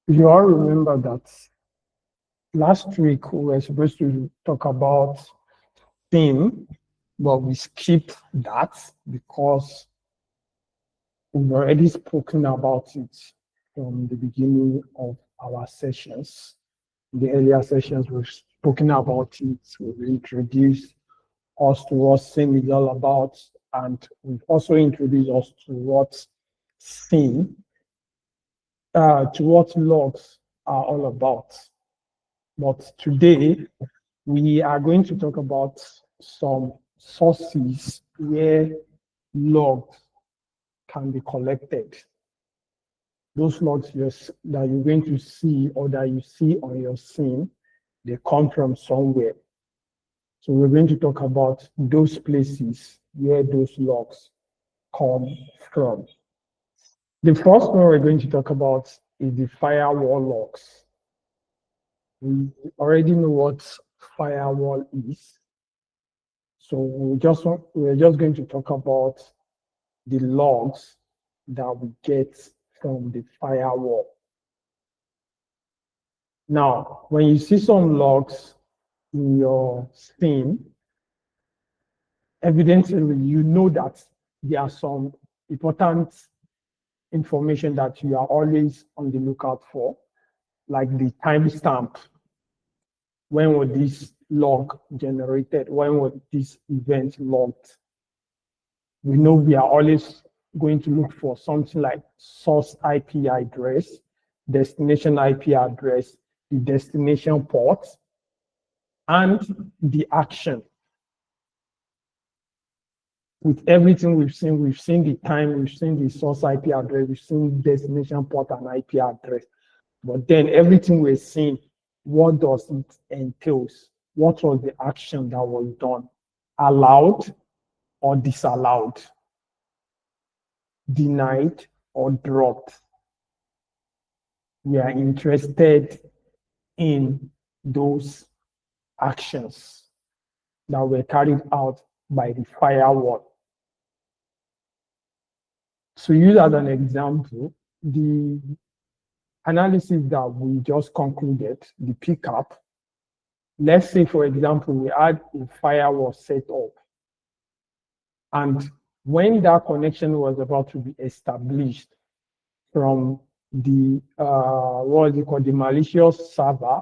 You all remember that last week we were supposed to talk about SIEM, but we skipped that because we've already spoken about it from the beginning of our sessions. In the earlier sessions, we've spoken about it, we've introduced us to what SIEM is all about, and we've also introduced us to what SIEM, to what logs are all about. But today, we are going to talk about some sources where logs can be collected. Those logs that you're going to see or that you see on your SIEM, they come from somewhere. So we're going to talk about those places where those logs come from. The first one we're going to talk about is the firewall logs. We already know what firewall is. So we're just going to talk about the logs that we get from the firewall. Now, when you see some logs in your SIEM, evidently you know that there are some important information that you are always on the lookout for, like the timestamp. When was this log generated? When was this event logged? We know we are always going to look for something like source IP address, destination IP address, the destination port, and the action. With everything we've seen the time, we've seen the source IP address, we've seen destination port and IP address. But then everything we're seeing, what does it entail? What was the action that was done? Allowed or disallowed? Denied or dropped? We are interested in those actions that were carried out by the firewall. So use as an example, the analysis that we just concluded, the pickup. Let's say, for example, we had a firewall set up, and when that connection was about to be established from the what is it called, the malicious server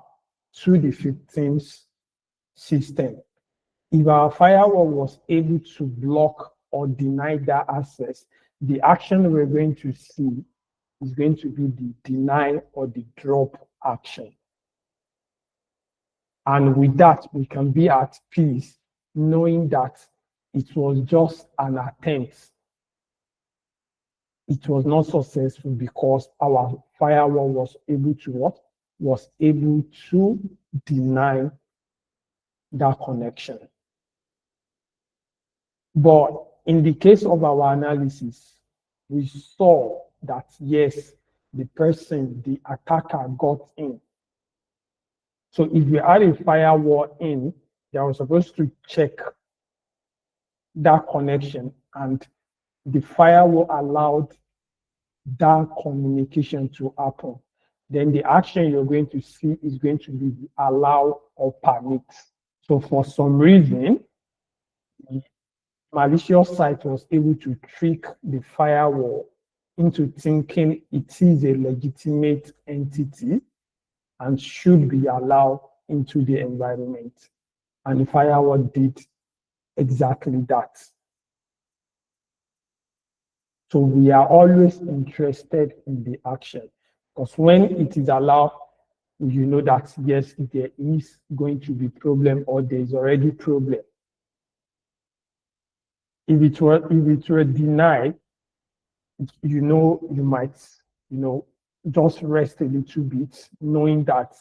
to the victim's system, if our firewall was able to block or deny that access, the action we're going to see is going to be the deny or the drop action. And with that, we can be at peace, knowing that it was just an attempt. It was not successful because our firewall was able to what? Was able to deny that connection. But in the case of our analysis, we saw that yes, the person, the attacker got in. So if we had a firewall in, they were supposed to check that connection, and the firewall allowed that communication to happen. Then the action you're going to see is going to be the allow or permit. So for some reason, the malicious site was able to trick the firewall into thinking it is a legitimate entity and should be allowed into the environment. And the firewall did exactly that. So we are always interested in the action, because when it is allowed, you know that yes, there is going to be problem or there is already problem. If it were denied, you know, you might, just rest a little bit, knowing that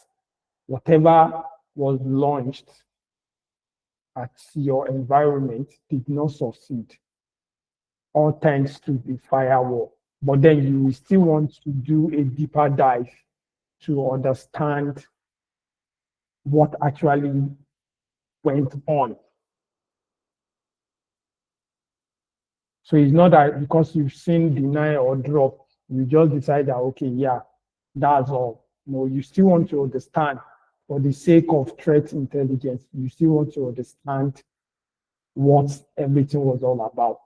whatever was launched at your environment did not succeed, all thanks to the firewall. But then you will still want to do a deeper dive to understand what actually went on. So it's not that because you've seen deny or drop, you just decide that, okay, yeah, that's all. No, you still want to understand, for the sake of threat intelligence, you still want to understand what everything was all about.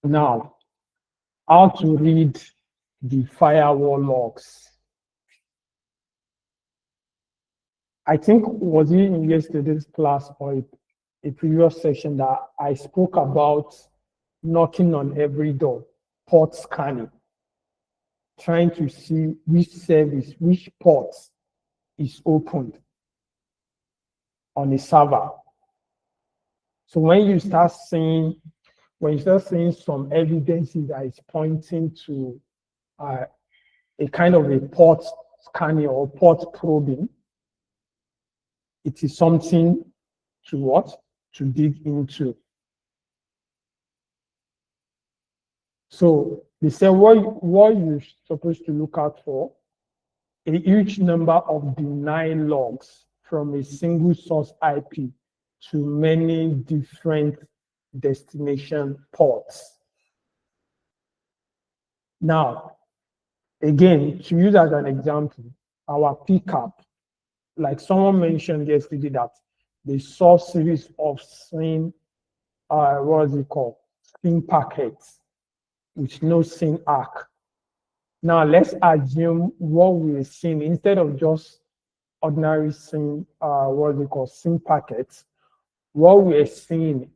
Now, how to read the firewall logs. I think, was it in yesterday's class or a previous session that I spoke about knocking on every door, port scanning, trying to see which service, which port is opened on a server. So when you start seeing some evidences that is pointing to a kind of a port scanning or port probing, it is something to what? To dig into. So they say what you're supposed to look out for, a huge number of denied logs from a single source IP to many different destination ports. Now, again, to use as an example, our pickup, like someone mentioned yesterday that they saw series of SIEM, what is it called? SIEM packets with no SIEM arc. Now let's assume what we're seeing, instead of just ordinary SIEM, what is it called? SIEM packets, what we're seeing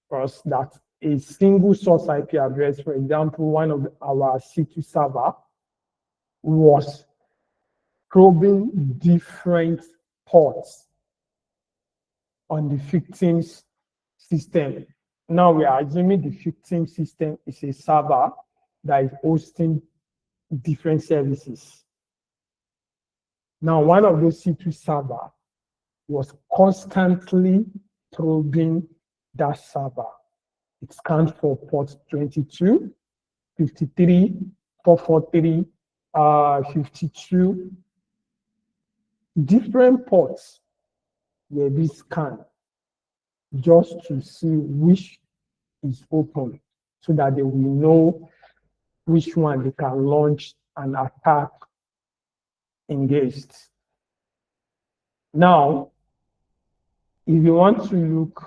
was that a single source IP address, for example, one of our C2 server, was probing different ports on the victim's system. Now we are assuming the victim system is a server that is hosting different services. Now, one of those C2 server was constantly probing that server. It scanned for ports 22, 53, 443, 52. Different ports were being scanned just to see which is open so that they will know which one they can launch an attack against. Now, if you want to look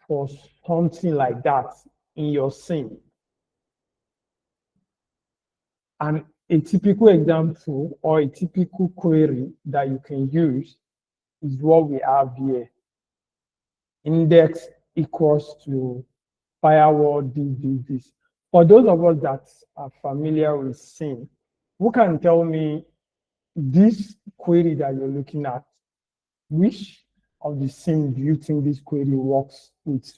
for something like that in your SIEM, and a typical example or a typical query that you can use is what we have here. Index equals to firewall this. For those of us that are familiar with SIEM, who can tell me this query that you're looking at, which of the SIEM do you think this query works with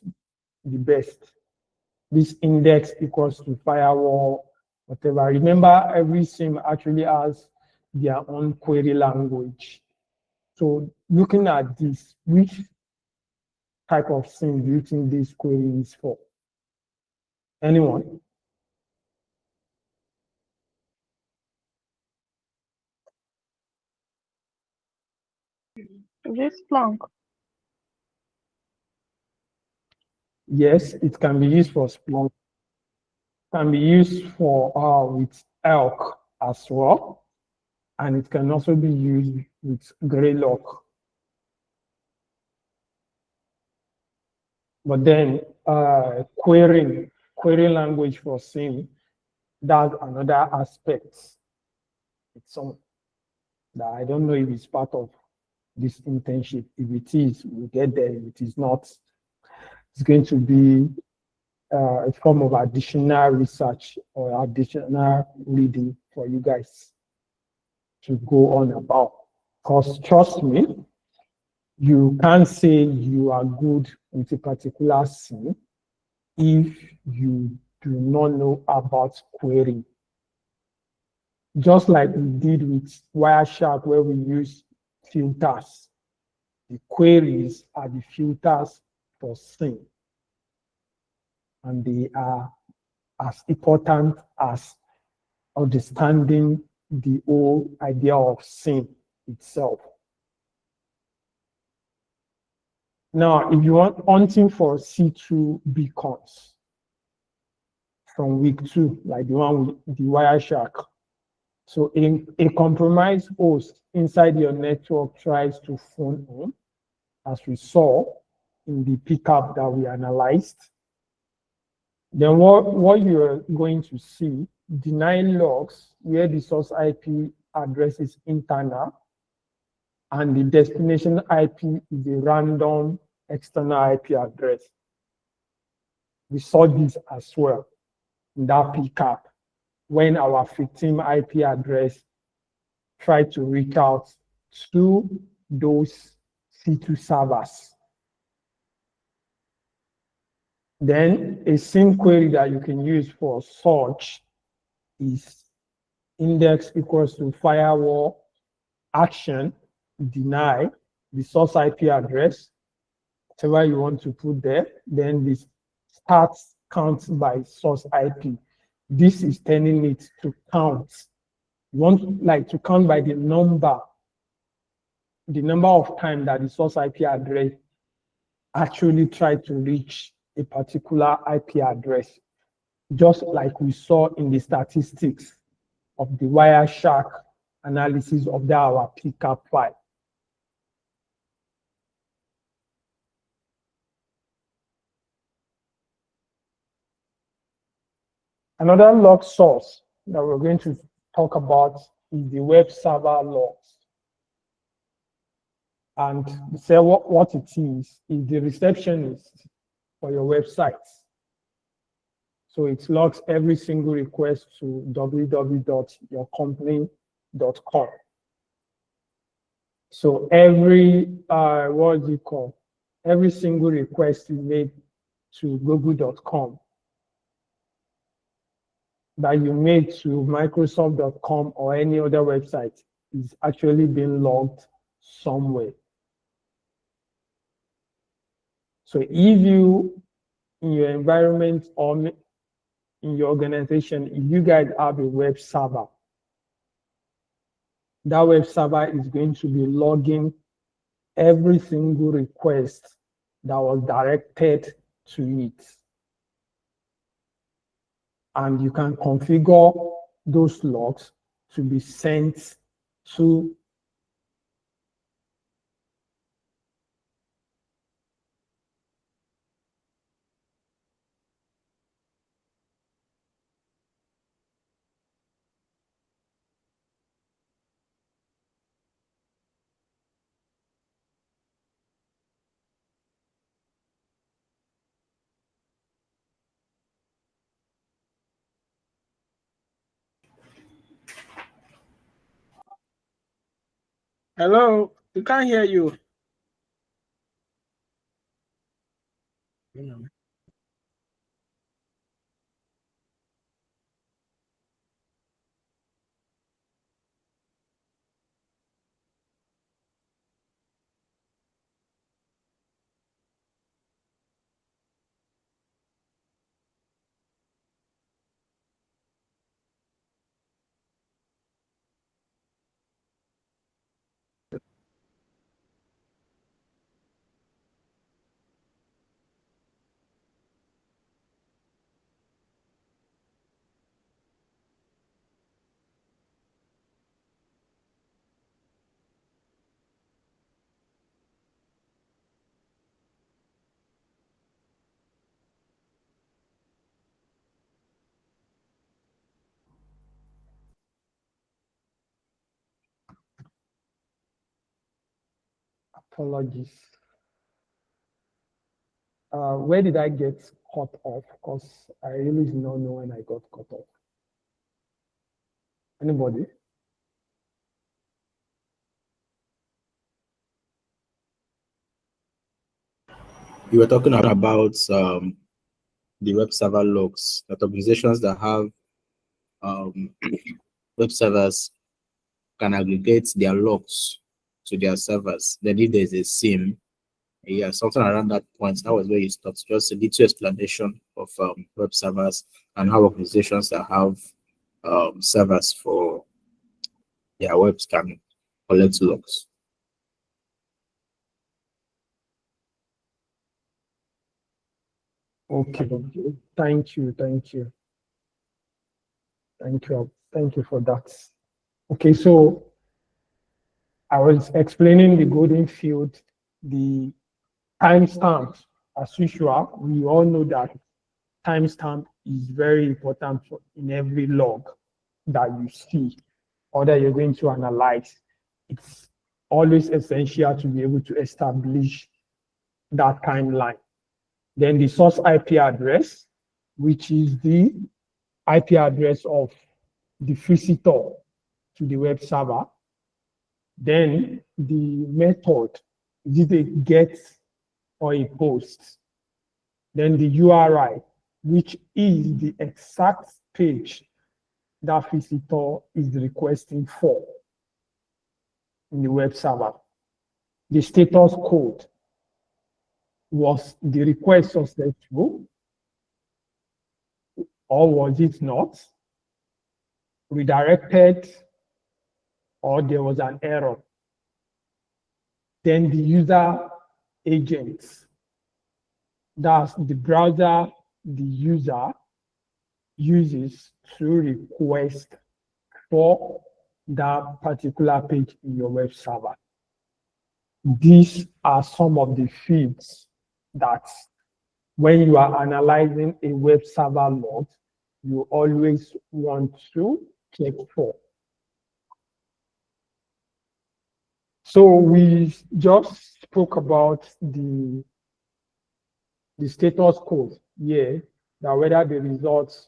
the best? This index equals to firewall, whatever. Remember, every SIEM actually has their own query language. So looking at this, which type of SIEM do you think this query is for? Anyone? This Splunk. Yes, it can be used for Splunk. Can be used for with elk as well, and it can also be used with Greylock. But then query language for SIEM, that's another aspect. It's some that I don't know if it's part of this internship. If it is, we'll get there. If it is not, it's going to be a form of additional research or additional reading for you guys to go on about. Because trust me, you can't say you are good with a particular SIEM if you do not know about querying. Just like we did with Wireshark, where we use filters. The queries are the filters for SIEM. And they are as important as understanding the whole idea of SIEM itself. Now, if you want hunting for C2 beacons, from week 2, like the one with the Wireshark. So a compromised host inside your network tries to phone in, as we saw in the pickup that we analyzed. Then what you're going to see, deny logs where the source IP address is internal and the destination IP is a random external IP address. We saw this as well in that pickup when our victim IP address tried to reach out to those C2 servers. Then a SIEM query that you can use for search is index equals to firewall action deny the source IP address, whatever you want to put there, then this start count by source IP. This is telling it to count. You want like to count by the number of times that the source IP address actually tried to reach a particular IP address, just like we saw in the statistics of the Wireshark analysis of our pickup file. Another log source that we're going to talk about is the web server logs. And say what it is the receptionist for your website. So it logs every single request to www.yourcompany.com. So every, every single request you made to google.com that you made to microsoft.com or any other website is actually being logged somewhere. So if you, in your environment or in your organization, if you guys have a web server, that web server is going to be logging every single request that was directed to it. And you can configure those logs to be sent to Hello, we can't hear you. apologies. Where did I get cut off? Because I really do not know when I got cut off. Anybody? You were talking about the web server logs, that organizations that have web servers can aggregate their logs to their servers. Then if there's a SIEM, yeah, something around that point, that was where you stopped. Just a little explanation of web servers and how organizations that have servers for their webs can collect logs. Okay, thank you. Thank you. Thank you for that. Okay, so I was explaining the golden field, the timestamp. As usual, we all know that timestamp is very important in every log that you see or that you're going to analyze. It's always essential to be able to establish that timeline. Then the source IP address, which is the IP address of the visitor to the web server. Then the method, is it a get or a post? Then the URI, which is the exact page that visitor is requesting for in the web server. The status code, was the request successful or was it not? Redirected or there was an error. Then the user agents, that's the browser the user uses to request for that particular page in your web server. These are some of the fields that when you are analyzing a web server log, you always want to check for. So we just spoke about the status code here, that whether the results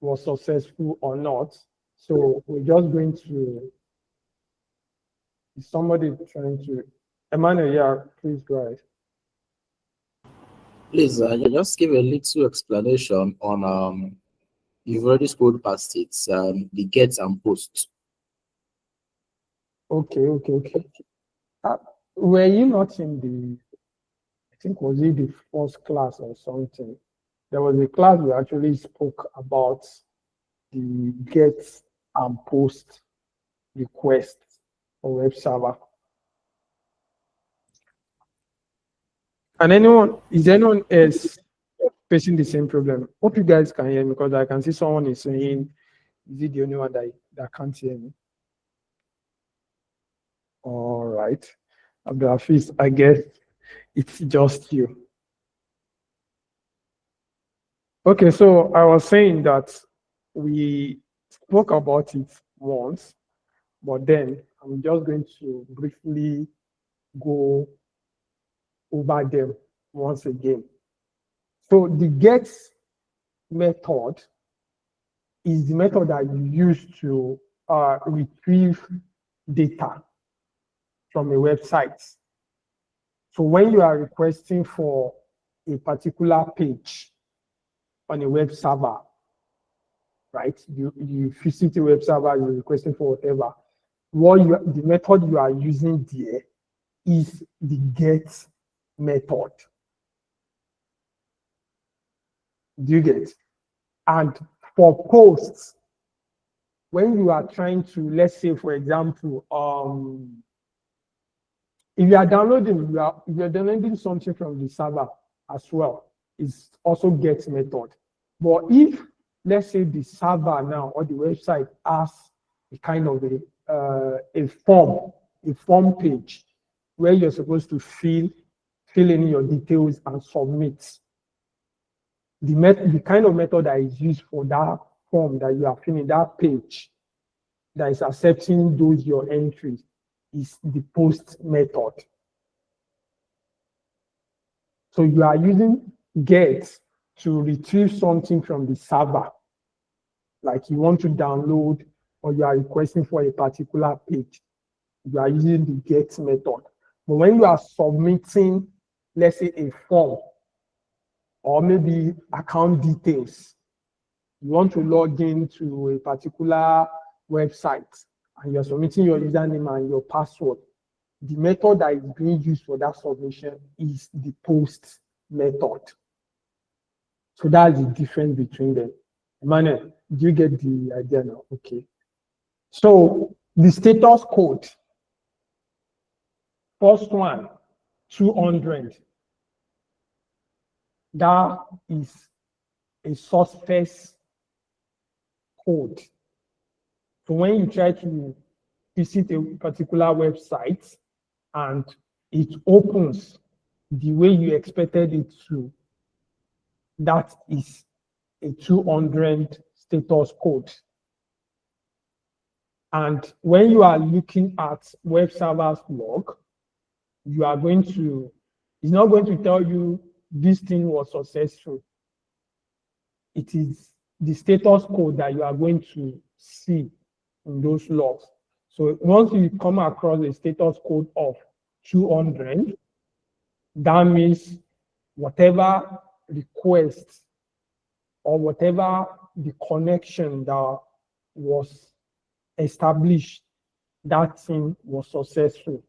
was successful or not. So we're just going to, is somebody trying to, Emmanuel, yeah, please go ahead. Please, just give a little explanation on, you've already scrolled past it, the gets and posts. Okay. Were you not in the, I think was it the first class or something? There was a class we actually spoke about the get and post requests for web server. And is anyone else facing the same problem? Hope you guys can hear me, because I can see someone is saying, is it the only one that can't hear me? All right. Abdulhafiz, I guess it's just you. Okay, so I was saying that we spoke about it once, but then I'm just going to briefly go over them once again. So the get method is the method that you use to retrieve data from a website. So when you are requesting for a particular page on a web server, right? You visit a web server, you're requesting for whatever. The method you are using there is the get method. Do you get? And for posts, when you are trying to, let's say, for example, if you are downloading something from the server as well, it's also get method. But if, let's say, the server now or the website has a kind of a form page where you're supposed to fill in your details and submit, the kind of method that is used for that form that you are filling, that page that is accepting those your entries, is the post method. So you are using get to retrieve something from the server, like you want to download or you are requesting for a particular page. You are using the get method. But when you are submitting, let's say, a form or maybe account details, you want to log into a particular website and you're submitting your username and your password, the method that is being used for that submission is the post method. So that's the difference between them. Emmanuel, do you get the idea now? Okay. So the status code, first one, 200. That is a success code. So when you try to visit a particular website and it opens the way you expected it to, that is a 200 status code. And when you are looking at web server's log, you are going to, it's not going to tell you this thing was successful. It is the status code that you are going to see in those logs. So once you come across a status code of 200, that means whatever request or whatever the connection that was established, that thing was successful,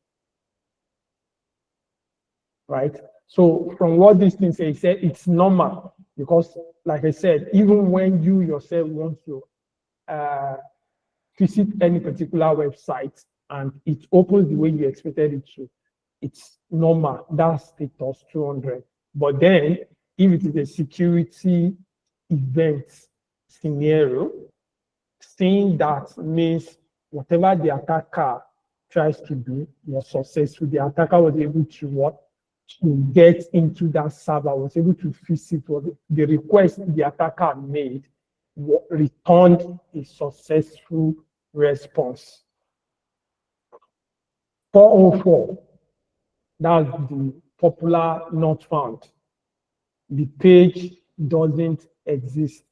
right? So from what this thing says, it's normal because, like I said, even when you yourself want to visit any particular website and it opens the way you expected it to, it's normal. That's status 200. But then, if it is a security event scenario, saying that means whatever the attacker tries to do was successful. The attacker was able to what? To get into that server, was able to visit what the request the attacker made, returned a successful response. 404, that's the popular not found. The page doesn't exist.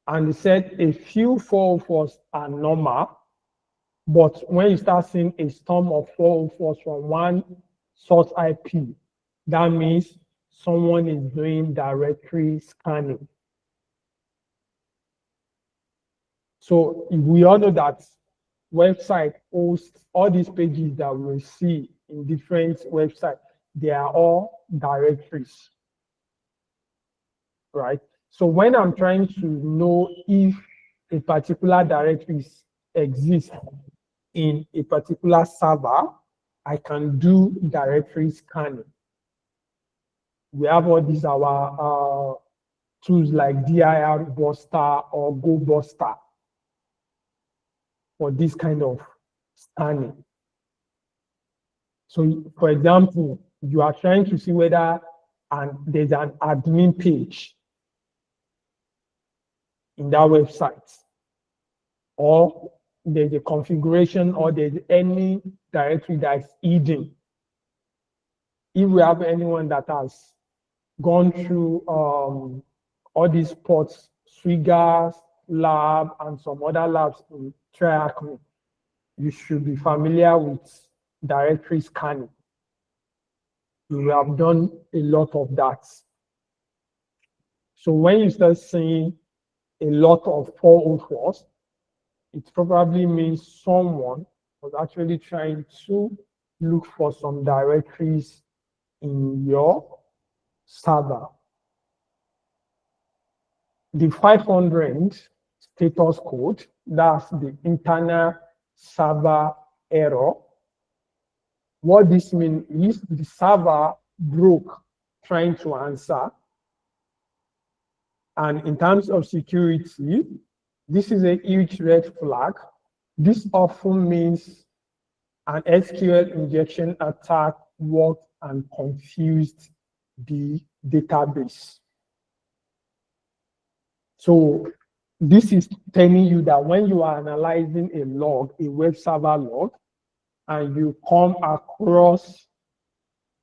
And they said a few 404s are normal, but when you start seeing a storm of 404s from one source IP, that means someone is doing directory scanning. So we all know that website hosts all these pages that we see in different websites. They are all directories, right? So when I'm trying to know if a particular directory exists in a particular server, I can do directory scanning. We have all these our tools like DIR Buster or Go Buster for this kind of scanning. So, for example, you are trying to see whether there's an admin page in that website, or there's a configuration, or there's any directory that is hidden. If we have anyone that has gone through all these ports, Swigger's lab and some other labs in TriAcme, you should be familiar with directory scanning. We have done a lot of that. So when you start seeing a lot of 404s, it probably means someone was actually trying to look for some directories in your server. The 500 status code, that's the internal server error. What this means is the server broke trying to answer. And in terms of security, this is a huge red flag. This often means an SQL injection attack worked and confused the database. So this is telling you that when you are analyzing a log, a web server log, and you come across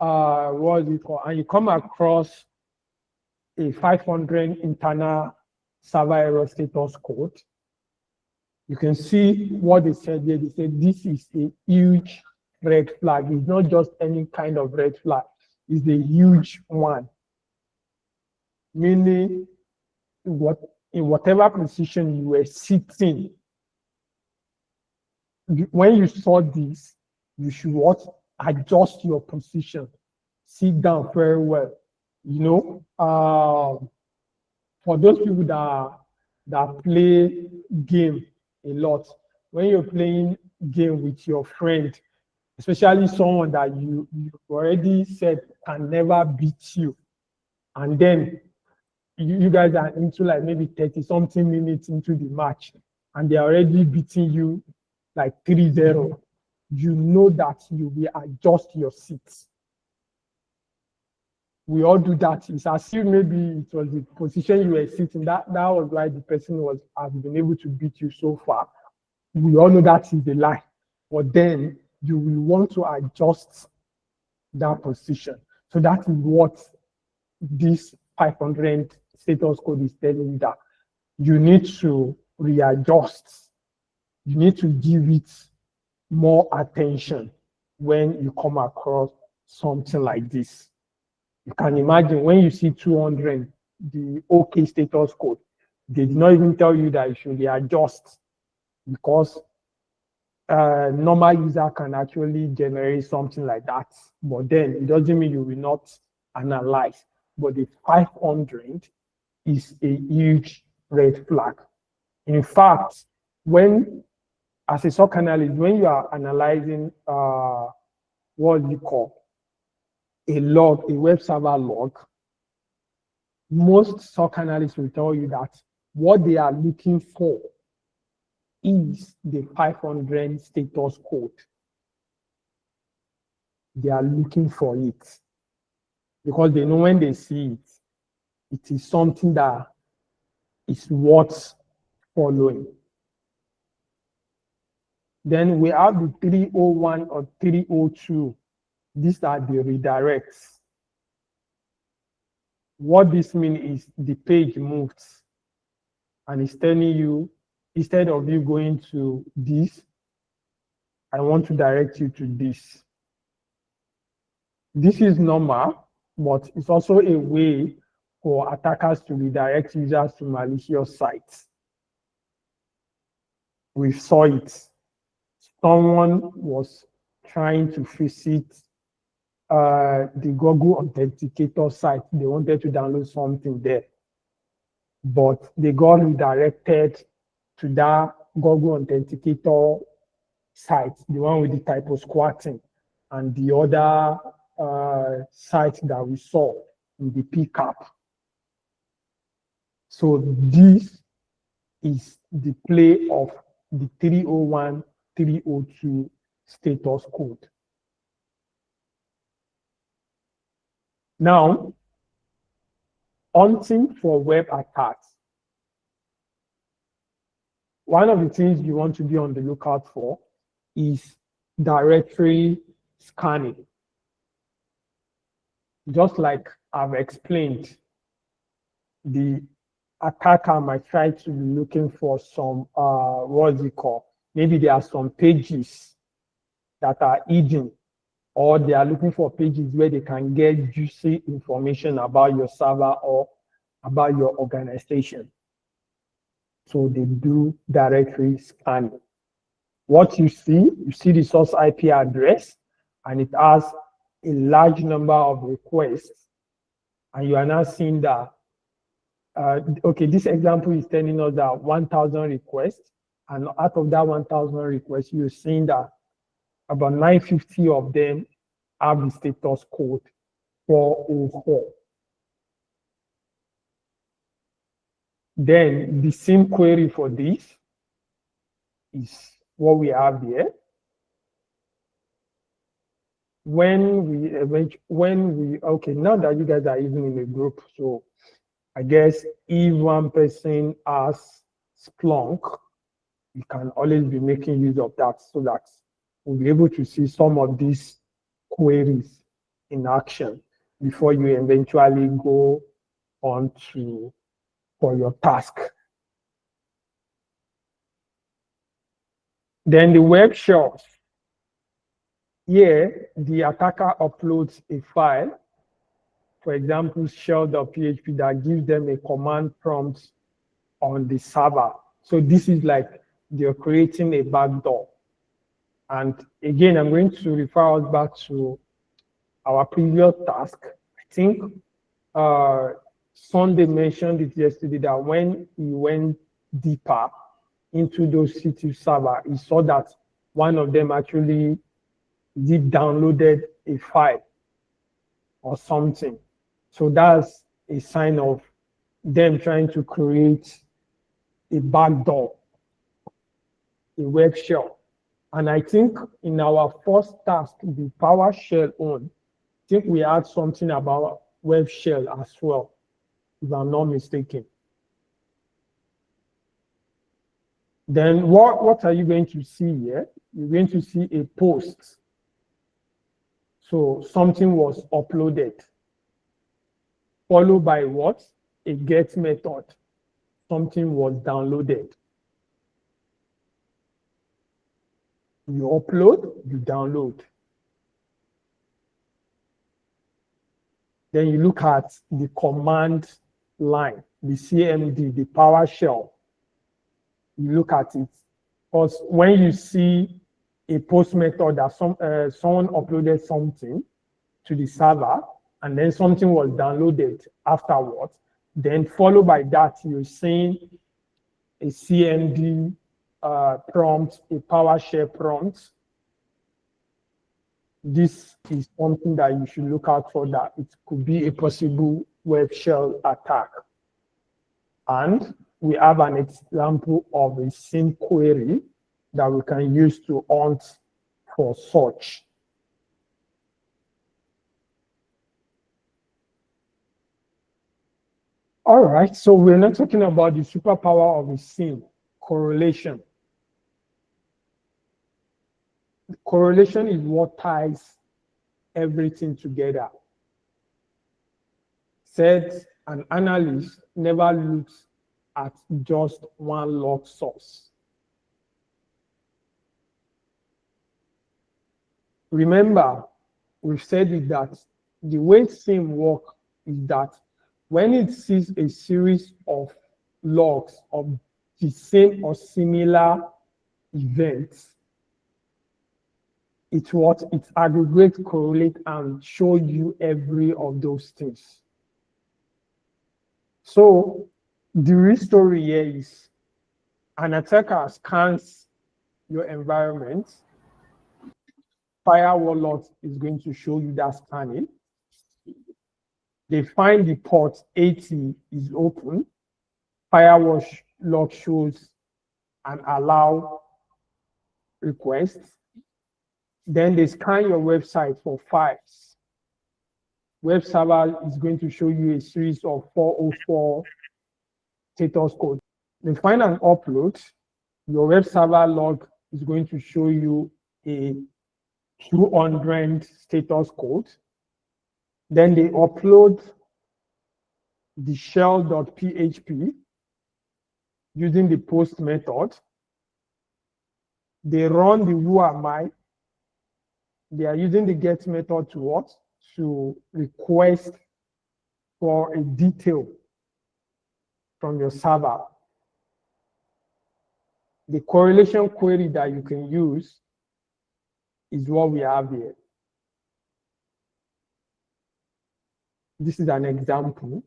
and you come across a 500 internal server error status code, you can see what they said here. They said this is a huge red flag. It's not just any kind of red flag. It's a huge one. Meaning, in whatever position you were sitting, when you saw this, you should adjust your position. Sit down very well. You know, for those people that play game a lot, when you're playing game with your friend, especially someone that you already said can never beat you, and then you guys are into like maybe 30 something minutes into the match and they're already beating you like 3-0, you know that you will adjust your seats. We all do that. It's as if maybe it was the position you were sitting. That was why the person has been able to beat you so far. We all know that is the lie. But then you will want to adjust that position. So that is what this 500 status code is telling you, that you need to readjust. You need to give it more attention when you come across something like this. You can imagine when you see 200, the OK status code, they did not even tell you that you should readjust, because normal user can actually generate something like that. But then it doesn't mean you will not analyze. But the 500 is a huge red flag. In fact, as a SOC analyst, when you are analyzing what you call a log, a web server log, most SOC analysts will tell you that what they are looking for is the 500 status code. They are looking for it because they know when they see it, it is something that is worth following. Then we have the 301 or 302. These are the redirects. What this means is the page moves and it's telling you, instead of you going to this, I want to direct you to this. This is normal, but it's also a way for attackers to redirect users to malicious sites. We saw it. Someone was trying to visit the Google Authenticator site. They wanted to download something there, but they got redirected to that Google Authenticator site, the one with the typo squatting, and the other site that we saw in the PCAP. So this is the play of the 301, 302 status code. Now, hunting for web attacks. One of the things you want to be on the lookout for is directory scanning. Just like I've explained, the attacker might try to be looking for some, maybe there are some pages that are hidden, or they are looking for pages where they can get juicy information about your server or about your organization. So they do directory scanning. What you see the source IP address, and it has a large number of requests, and you are now seeing that, okay, this example is telling us that 1,000 requests, and out of that 1,000 requests, you're seeing that about 950 of them have the status code 404. Then the same query for this is what we have here. Okay, now that you guys are even in a group, so I guess if one person has Splunk, you can always be making use of that so that we'll be able to see some of these queries in action before you eventually go on for your task. Then the web shells. Here, the attacker uploads a file, for example, shell.php, that gives them a command prompt on the server. So this is like they're creating a backdoor. And again, I'm going to refer us back to our previous task. I think Sunday mentioned it yesterday that when he went deeper into those CT server, he saw that one of them actually downloaded a file or something. So that's a sign of them trying to create a backdoor, a web shell. And I think in our first task, the PowerShell on, I think we had something about web shell as well, if I'm not mistaken. Then what are you going to see here? You're going to see a post. So something was uploaded, followed by what? A get method. Something was downloaded. You upload, you download. Then you look at the command line, the CMD, the PowerShell. You look at it. Because when you see a post method that someone uploaded something to the server, and then something was downloaded afterwards, then followed by that, you're seeing a CMD prompt, a PowerShell prompt. This is something that you should look out for, that it could be a possible web shell attack. And we have an example of a SIEM query that we can use to hunt for such. All right, so we're not talking about the superpower of a SIEM, correlation. Correlation is what ties everything together. Said an analyst never looks at just one log source. Remember, we've said it that the way SIEM works is that when it sees a series of logs of the same or similar events, it aggregates, correlate, and show you every of those things. So the real story here is an attacker scans your environment. Firewall log is going to show you that scanning. They find the port 80 is open. Firewall log shows an allow request. Then they scan your website for files. Web server is going to show you a series of 404 status code. They find an upload. Your web server log is going to show you a 200 status code. Then they upload the shell.php using the post method. They run the who am I. They are using the get method to what? To request for a detail from your server. The correlation query that you can use is what we have here. This is an example.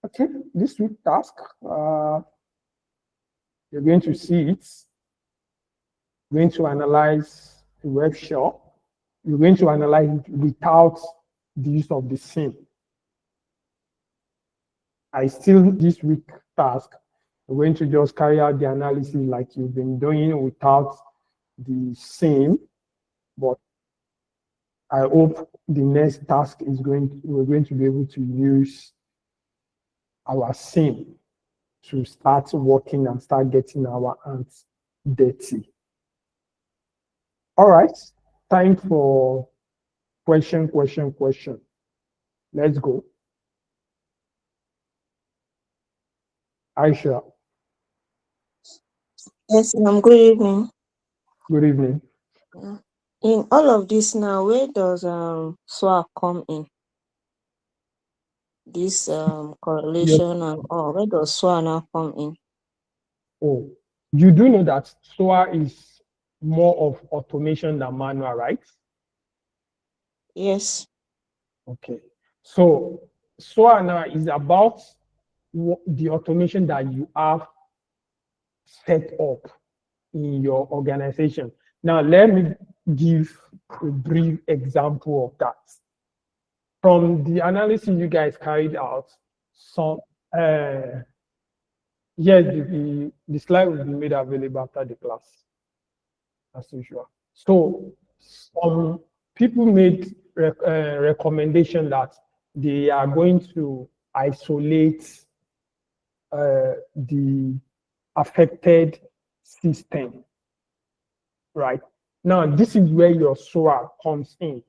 Okay, this week task, you're going to see it. You're going to analyze the web shell. You're going to analyze it without the use of the SIEM. This week task, we're going to just carry out the analysis like you've been doing without the SIEM, but I hope the next task is we're going to be able to use our SIEM to start working and start getting our hands dirty. All right, time for question. Let's go. Aisha. Yes, ma'am. Good evening. Good evening. In all of this now, where does SWA come in? This correlation and all, where does SWA now come in? Oh, you do know that SOA is more of automation than manual, right? Yes. Okay. So SOA now is about the automation that you have set up in your organization. Now, let me give a brief example of that. From the analysis you guys carried out, some yes, the slide will be made available after the class, as usual. So some people made recommendation that they are going to isolate the affected system, right? Now, this is where your SOA comes in.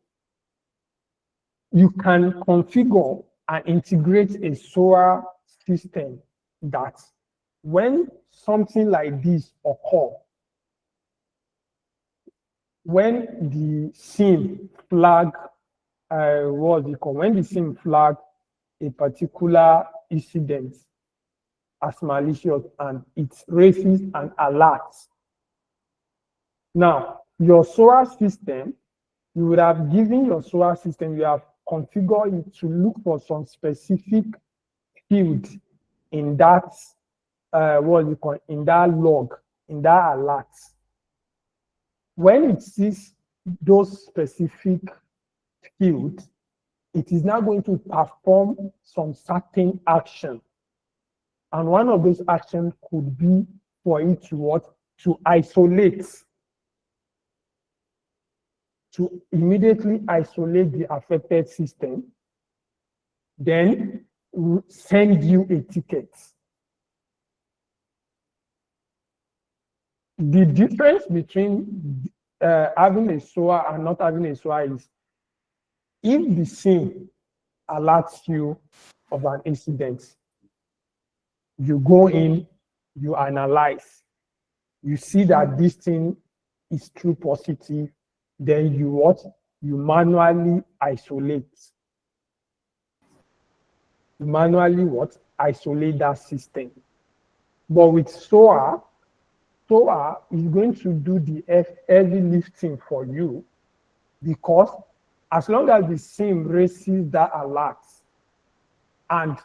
You can configure and integrate a SOA system that when something like this occurs, when the SIEM flag, when the SIEM flag a particular incident as malicious and it raises an alert. Now, your SOA system, you would have given your SOA system, you have configured it to look for some specific field in that, in that log, in that alert. When it sees those specific fields, it is now going to perform some certain action. And one of those actions could be for it to what? To isolate, to immediately isolate the affected system, then send you a ticket. The difference between having a SOA and not having a SOA is if the SIEM alerts you of an incident, you go in, you analyze, you see that this thing is true positive, then you what? You manually isolate. You manually what? Isolate that system. But with SOA, SOA is going to do the heavy lifting for you, because as long as the SIEM raises that alert and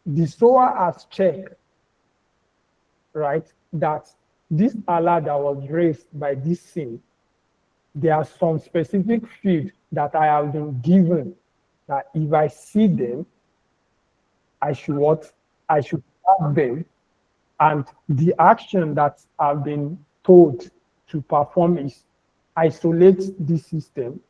the SOA has checked, right, that this alert that was raised by this SIEM, there are some specific fields that I have been given that if I see them, I should what? I should have them. And the action that I've been told to perform is isolate the system.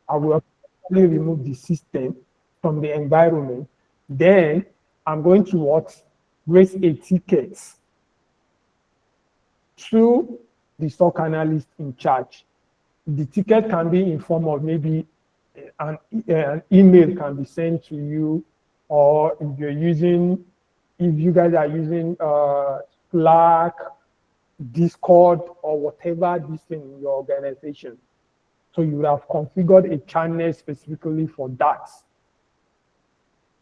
I will remove the system from the environment. Then I'm going to what? Raise a ticket to the SOC analyst in charge. The ticket can be in form of maybe an email can be sent to you, or if you guys are using Slack, Discord, or whatever this thing in your organization. So you would have configured a channel specifically for that.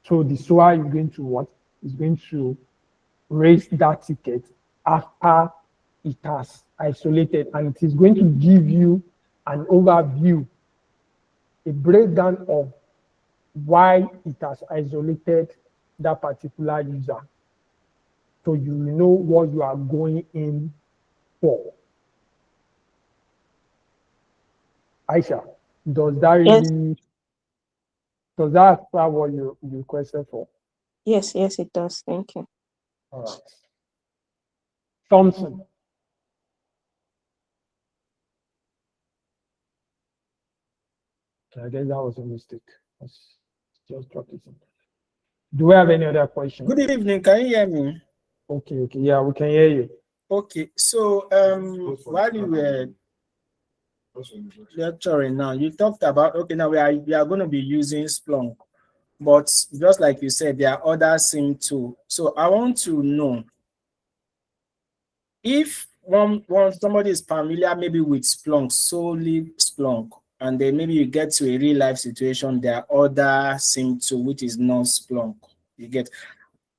So the SOA is going to what? Is going to raise that ticket after it has isolated, and it is going to give you an overview, a breakdown of why it has isolated that particular user. So you know what you are going in for. Aisha, does that really, does that answer what you requested for? Yes, it does. Thank you. All right. Thompson. I guess that was a mistake. Let's just drop this in. Do we have any other questions? Good evening. Can you hear me? Okay. Yeah, we can hear you. Okay. So while you were lecturing now, you talked about, okay, now we are going to be using Splunk, but just like you said, there are other SIEM too. So I want to know if one somebody is familiar maybe with Splunk, solely Splunk, and then maybe you get to a real life situation, there are other SIEM too, which is not Splunk. You get.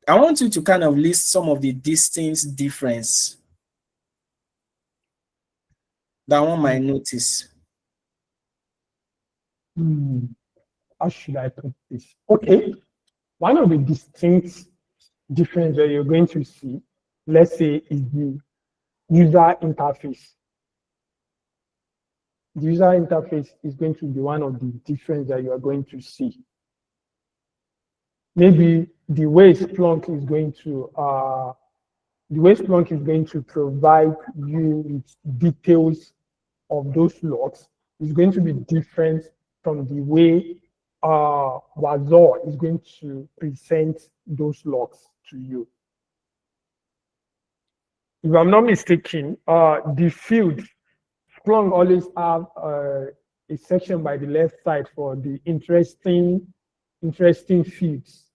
I want you to kind of list some of the distinct difference that one might notice. How should I put this? Okay. One of the distinct differences that you're going to see, let's say, is the user interface. the user interface is going to be one of the difference that you are going to see. Maybe the way Splunk is going to provide you with details of those logs is going to be different from the way Wazor is going to present those logs to you. If I'm not mistaken, the field, Splunk always have a section by the left side for the interesting fields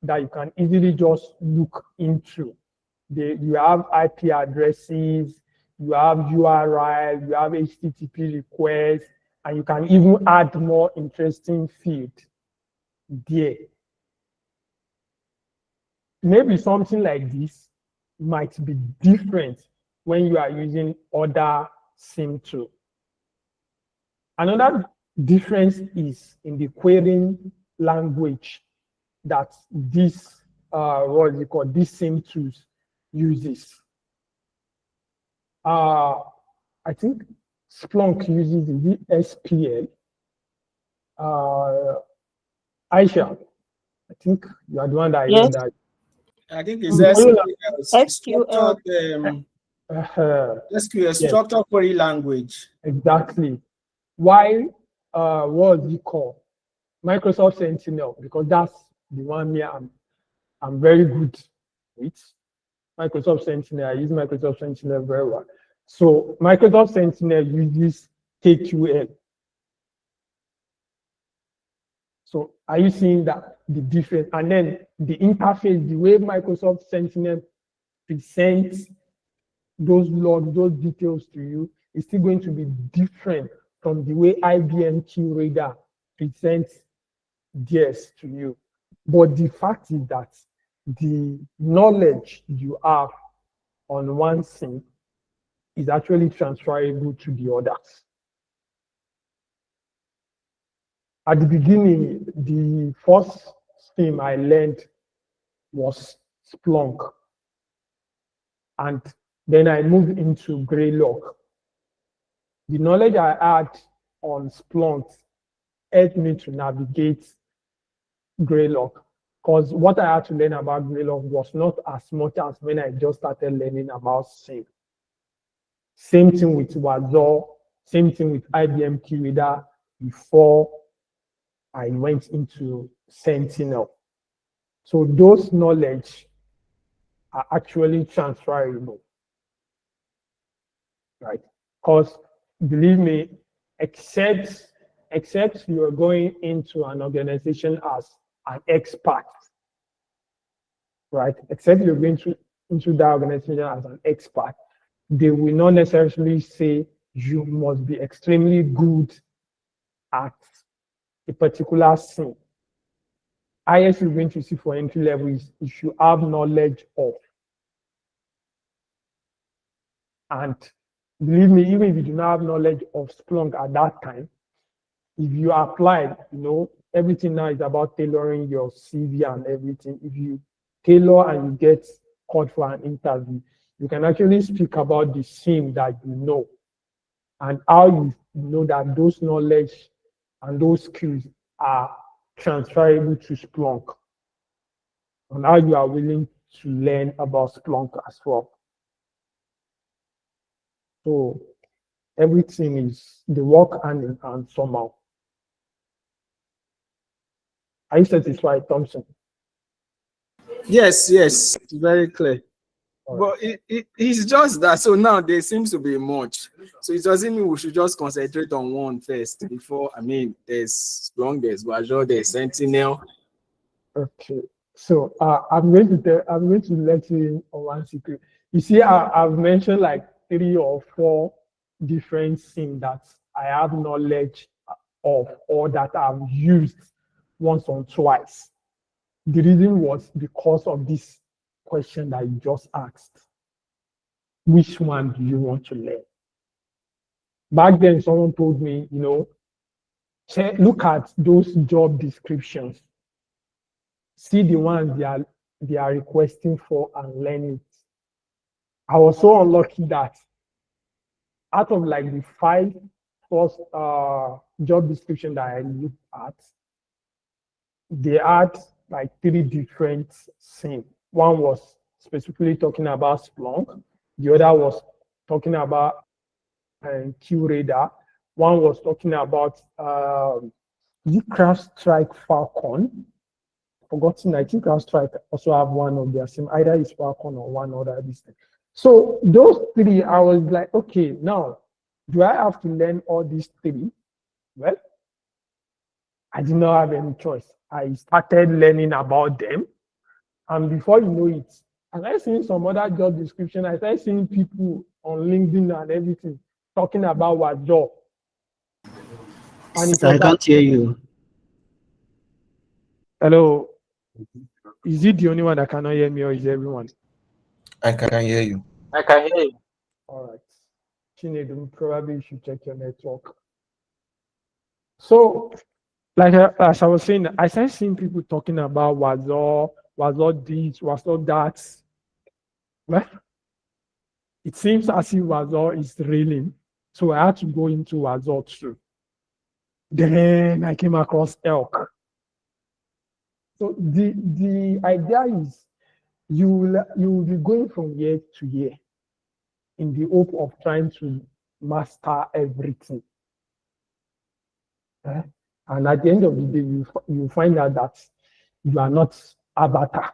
that you can easily just look into. You have IP addresses, you have URL, you have HTTP requests, and you can even add more interesting fields there. Maybe something like this might be different when you are using other SIEM tools. Another difference is in the querying language that this this SIEM tools uses. I think Splunk uses the SPL. Aisha, I think you are the one that Yes. used that. I think it's SQL, SQL, structured query language. Exactly. Why what is it called? Microsoft Sentinel, because that's the one here I'm very good with. Microsoft Sentinel, I use Microsoft Sentinel very well. So Microsoft Sentinel uses KQL. So are you seeing that the difference? And then the interface, the way Microsoft Sentinel presents those logs, those details to you, is still going to be different from the way IBM QRadar presents theirs to you. But the fact is that the knowledge you have on one SIEM is actually transferable to the others. At the beginning, the first SIEM I learned was Splunk. And then I moved into Greylock. The knowledge I had on Splunk helped me to navigate Greylock, because what I had to learn about Greylock was not as much as when I just started learning about SIEM. Same thing with Wazor, same thing with IBM QRadar before I went into Sentinel. So those knowledge are actually transferable, right? Because believe me, except you are going into an organization as an expert, right? Except you're going into that organization as an expert, they will not necessarily say you must be extremely good at a particular SIEM. Highest you're going to see for entry level is if you have knowledge of. And believe me, even if you do not have knowledge of Splunk at that time, if you apply, everything now is about tailoring your CV and everything. If you tailor and you get called for an interview, you can actually speak about the SIEM that you know and how you know that those knowledge and those skills are transferable to Splunk, and how you are willing to learn about Splunk as well. So everything is, they work hand in hand somehow. Are you satisfied, Thompson? Yes, very clear. But it's just that, so now there seems to be much. So it doesn't mean we should just concentrate on one first before, there's Splunk, there's Wazor, there's Sentinel. Okay. So I'm going to let you in on one secret. You see, I've mentioned like 3 or 4 different SIEM that I have knowledge of or that I've used once or twice. The reason was because of this question that you just asked. Which one do you want to learn? Back then, someone told me, look at those job descriptions. See the ones they are requesting for and learn it. I was so unlucky that out of like the 5 first job description that I looked at, they had like 3 different SIEM. One was specifically talking about Splunk. The other was talking about QRadar. One was talking about CrowdStrike Falcon. Forgotten, I think CrowdStrike also have one of their SIEM. Either it's Falcon or one other this thing. So those 3, I was like, okay, now do I have to learn all these 3? Well, I did not have any choice. I started learning about them, and before you know it, I started seeing some other job description. I started seeing people on LinkedIn and everything talking about what job. And I can't hear you. Hello, is it the only one that cannot hear me, or is everyone? I can hear you. I can hear you. All right. Chinedu, probably you should check your network. So, like as I was saying, I started seeing people talking about was all this, was all that. Well, it seems as if Wazoo is reeling. So I had to go into Wazoo too. Then I came across Elk. So the idea is you will be going from year to year in the hope of trying to master everything. And at the end of the day, you find out that you are not Avatar.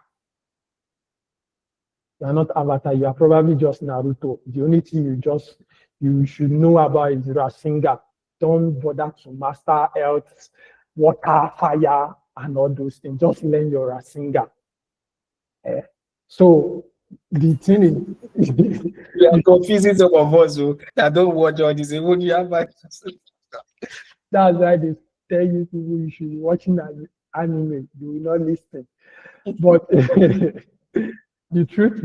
You are not Avatar. You are probably just Naruto. The only thing you should know about is Rasengan. Don't bother to master health, water, fire, and all those things. Just learn your Rasengan. So the thing is, You are confusing some of us that don't watch all this. When you have that's why they tell you people you should be watching anime. You will not listen. But the truth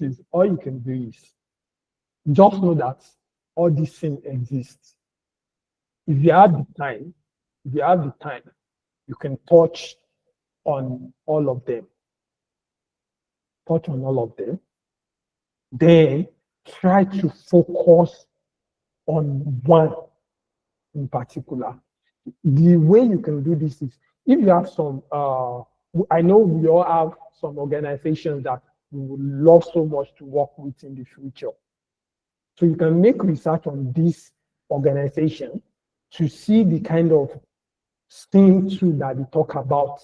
is, all you can do is just know that all these things exist. If you have the time, you can touch on all of them. Then try to focus on one in particular. The way you can do this is if you have some, I know we all have some organizations that we would love so much to work with in the future. So you can make research on this organization to see the kind of SIEM tool that they talk about.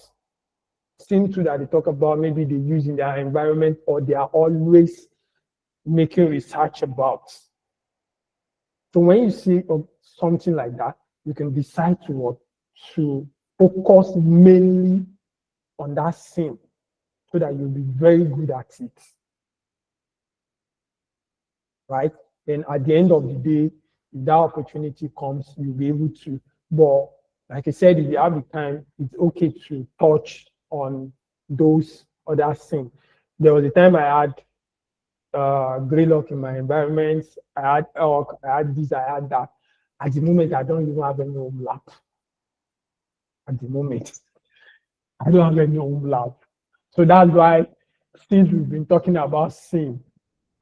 Maybe they use in their environment, or they are always making research about. So when you see something like that, you can decide to focus mainly on that SIEM so that you'll be very good at it. Right? Then at the end of the day, if that opportunity comes, you'll be able to. But like I said, if you have the time, it's okay to touch on those other SIEM. There was a time I had Greylock in my environment. I had Elk, I had this, I had that. At the moment, I don't even have any home lab. At the moment, I don't have any home lab. So that's why, since we've been talking about SIEM,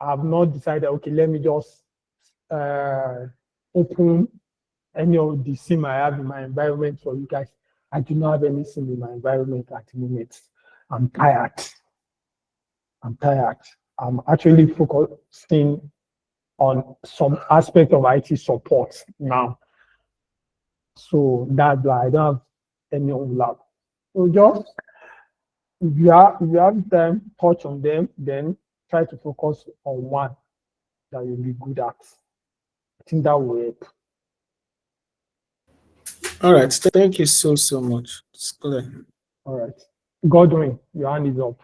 I've not decided, okay, let me just open any of the SIEM I have in my environment for you guys. I do not have any SIEM in my environment at the moment. I'm tired. I'm actually focusing on some aspect of IT support now. So that's why I don't have any home lab. So just, if you have time, touch on them, then try to focus on one that you'll be good at. I think that will help. All right. Thank you so much. It's clear. All right. Godwin, your hand is up.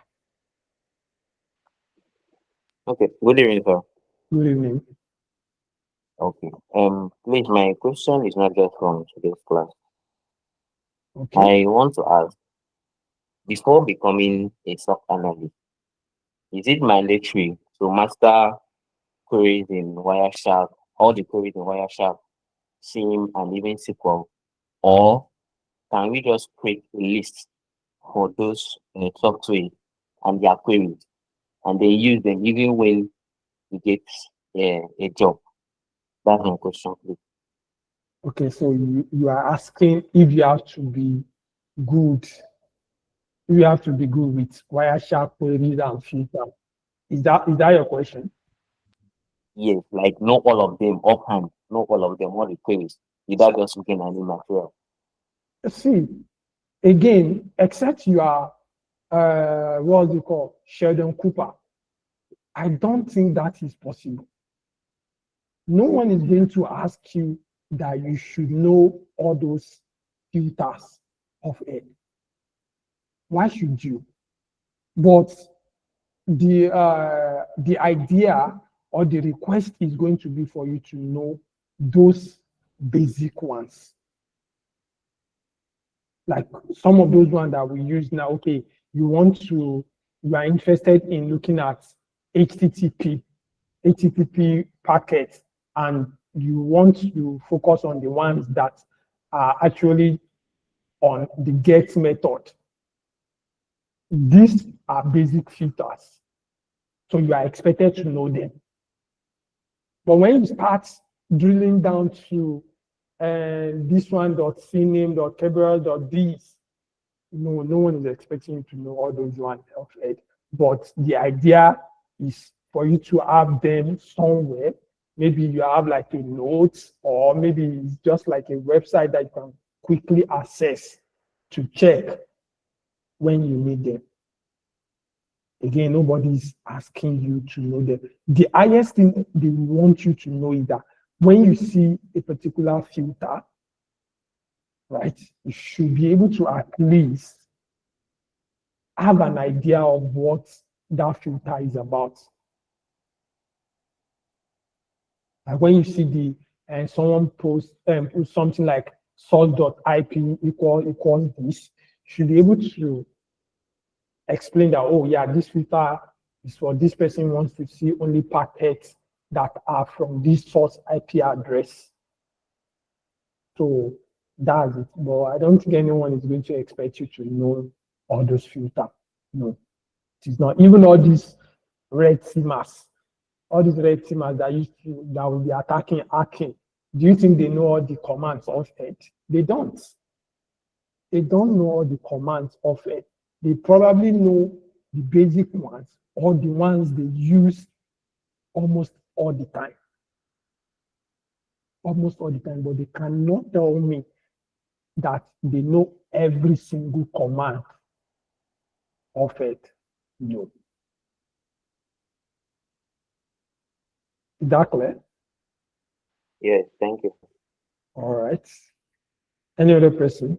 Okay, good evening, sir. Good evening. Okay. Please, my question is not just from today's class. Okay. I want to ask, before becoming a SOC analyst, is it mandatory to master queries in Wireshark, all the queries in Wireshark, SIEM, and even SQL, or can we just create a list for those software and their queries, and they use them even when you get a job? That's my question, please. Okay, so you are asking if you have to be good. You have to be good with Wireshark queries and filter. Is that your question? Yes, like not all of them offhand, not all of them, all the queries, without just looking at the material. See, again, except you are what do you call Sheldon Cooper, I don't think that is possible. No one is going to ask you that you should know all those filters of it. Why should you? But the idea or the request is going to be for you to know those basic ones. Like some of those ones that we use now, okay, you are interested in looking at HTTP packets, and you want to focus on the ones that are actually on the GET method. These are basic filters, so you are expected to know them. But when you start drilling down to this one .cname.kbrl.this, no one is expecting you to know all those ones of it. But the idea is for you to have them somewhere. Maybe you have like a note, or maybe it's just like a website that you can quickly access to check when you need them. Again, nobody's asking you to know them. The highest thing they want you to know is that when you see a particular filter, right, you should be able to at least have an idea of what that filter is about. Like when you see someone post something like source.ip equals this, you should be able to explain that, oh yeah, this filter is for this person wants to see only packets that are from this source IP address. So that's it. But I don't think anyone is going to expect you to know all those filters. No, it is not. Even all these red teamers, that will be attacking hacking. Do you think they know all the commands of it? They don't. They don't know all the commands of it. They probably know the basic ones or the ones they use almost all the time. Almost all the time, but they cannot tell me that they know every single command of it. No. Is that clear? Yes, thank you. All right. Any other person?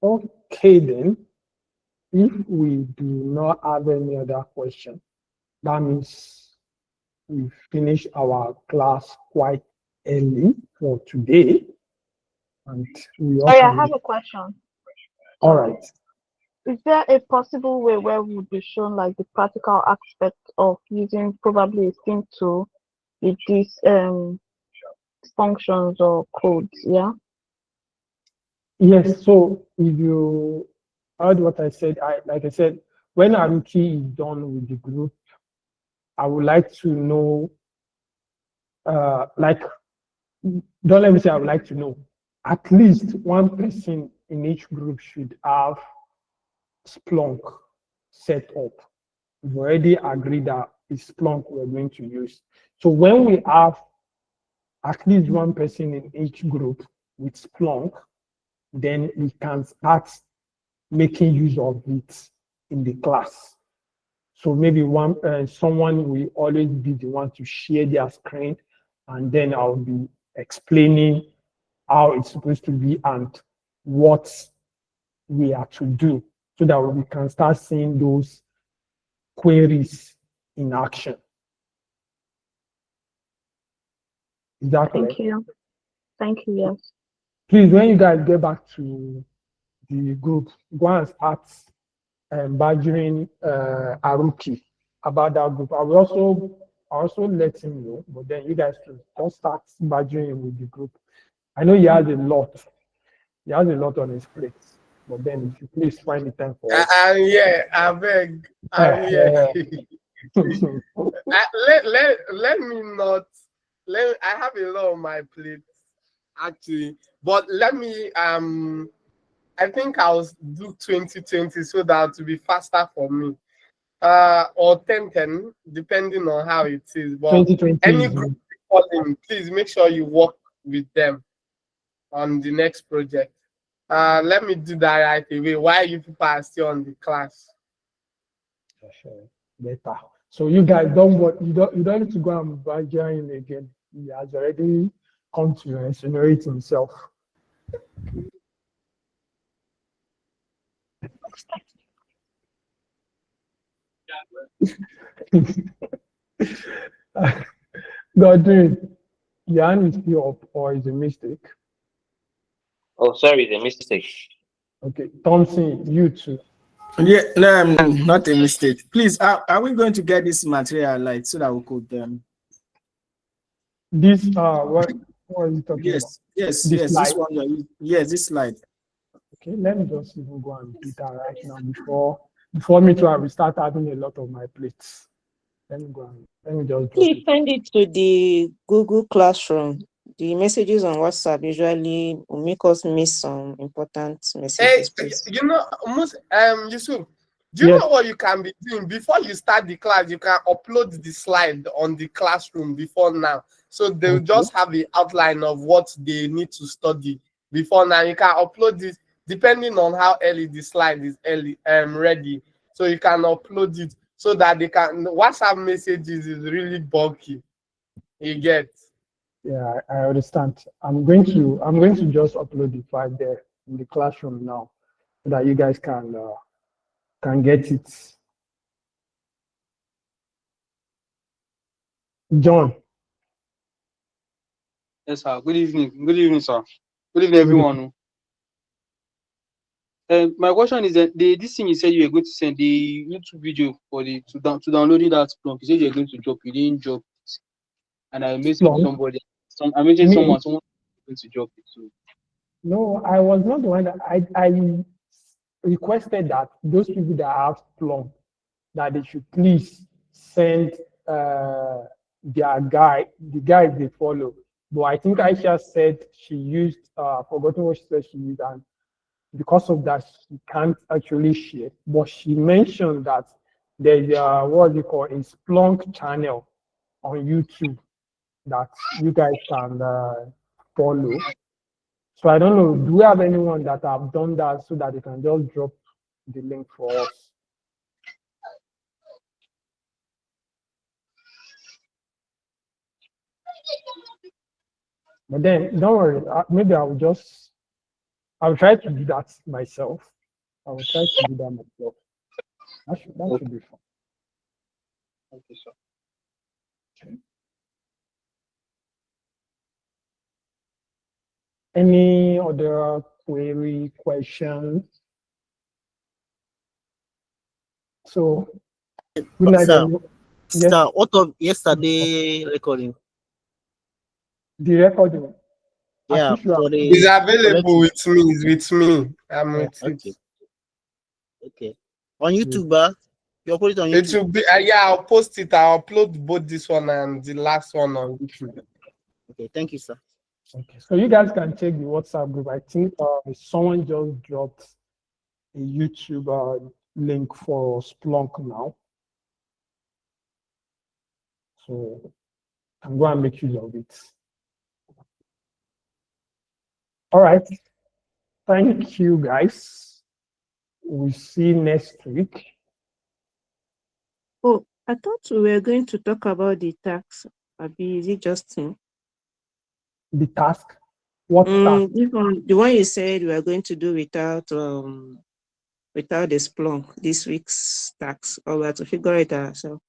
Okay, then, if we do not have any other question, that means we finish our class quite early for today. And we also I have a question. all right. Is there a possible way where we would be shown like the practical aspect of using probably a SIEM tool with these functions or codes? Yeah. Yes, so if you heard what I said, like I said, when Aruki is done with the group, I would like to know, don't let me say I would like to know, at least one person in each group should have Splunk set up. We've already agreed that it's Splunk we're going to use. So when we have at least one person in each group with Splunk, then we can start making use of it in the class. So maybe someone will always be the one to share their screen, and then I'll be explaining how it's supposed to be and what we are to do, so that we can start seeing those queries in action. Is that correct? Thank you. Thank you. Yes. Please, when you guys get back to the group, go and start badgering Aruki about that group. I will also let him know, but then you guys should just start badgering him with the group. I know he has a lot, He has a lot on his plate. But then if you please find the time for us. Yeah, I beg. Yeah. Let me not. I have a lot on my plate, actually. But let me. I think I'll do 2020 so that to be faster for me. Or 1010, depending on how it is. But 2020 any is group you call in, please make sure you work with them on the next project. Let me do that right away while you people are still on the class. better. So you guys you don't need to go and badger him again. He has already come to incinerate himself. Godwin, Jan is still up or is a mistake? Oh, sorry, the mistake. Okay, Thompson, you too. Yeah, no, not a mistake. Please, are we going to get this material like so that we could This what are you talking about? Yes, This this slide? one. Yes, this slide. Okay, let me just even go and do that right now before me to restart having a lot of my plates. Let me just Please send it to the Google Classroom. The messages on WhatsApp usually will make us miss some important messages. Hey, Please. you know, Yusuf, do you Yes. know what you can be doing before you start the class? You can upload the slide on the classroom before now, so they'll Okay. just have the outline of what they need to study before now. You can upload it depending on how early the slide is ready, so you can upload it so that they can. WhatsApp messages is really bulky. You get. Yeah, I understand. I'm going to just upload the file there in the classroom now so that you guys can get it. John. Yes, sir. Good evening. Good evening, sir. Good evening, everyone. My question is that this thing you said you were going to send the YouTube video for the to downloading that Splunk. You said you were going to drop. You didn't drop it, and I messaged somebody. I messaged someone. Someone was going to drop it too. No, I was not the one that I requested that those people that have Splunk that they should please send their the guys they follow. But I think Aisha said she used forgotten what she said she used, and because of that she can't actually share. But she mentioned that there's what you call a Splunk channel on YouTube that you guys can follow. So I don't know, do we have anyone that have done that so that they can just drop the link for us? But then don't worry, maybe I'll try to do that myself. I will try to do that myself. That should be fun. Okay, sir. Okay. Any other query, questions? So, good night, Sir, everyone. Yes. Sir, what of yesterday recording? The recording. Yeah, for the It's available with me. It's with me. I'm with okay. it. Okay. On YouTube, you upload it on YouTube. It will be. Yeah, I'll post it. I'll upload both this one and the last one on YouTube. Okay, thank you, sir. Okay, so you guys can check the WhatsApp group. I think someone just dropped a YouTube link for Splunk now. So I'm going to make use of it. All right. Thank you, guys. We'll see you next week. Oh, I thought we were going to talk about the tax. Abi, is it just him? The task? What task? The one you said we are going to do without the Splunk this week's tax, or we have to figure it out ourselves.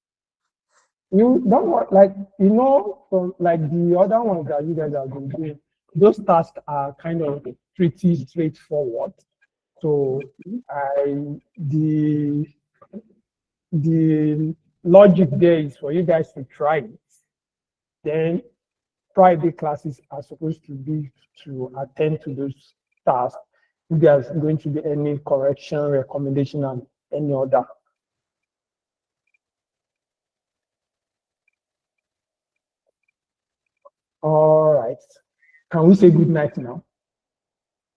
You don't want, like, from like the other ones that you guys have been doing, those tasks are kind of pretty straightforward. So the logic there is for you guys to try it. Then Friday classes are supposed to be to attend to those task, if there's going to be any correction, recommendation, and any other. All right. Can we say good night now?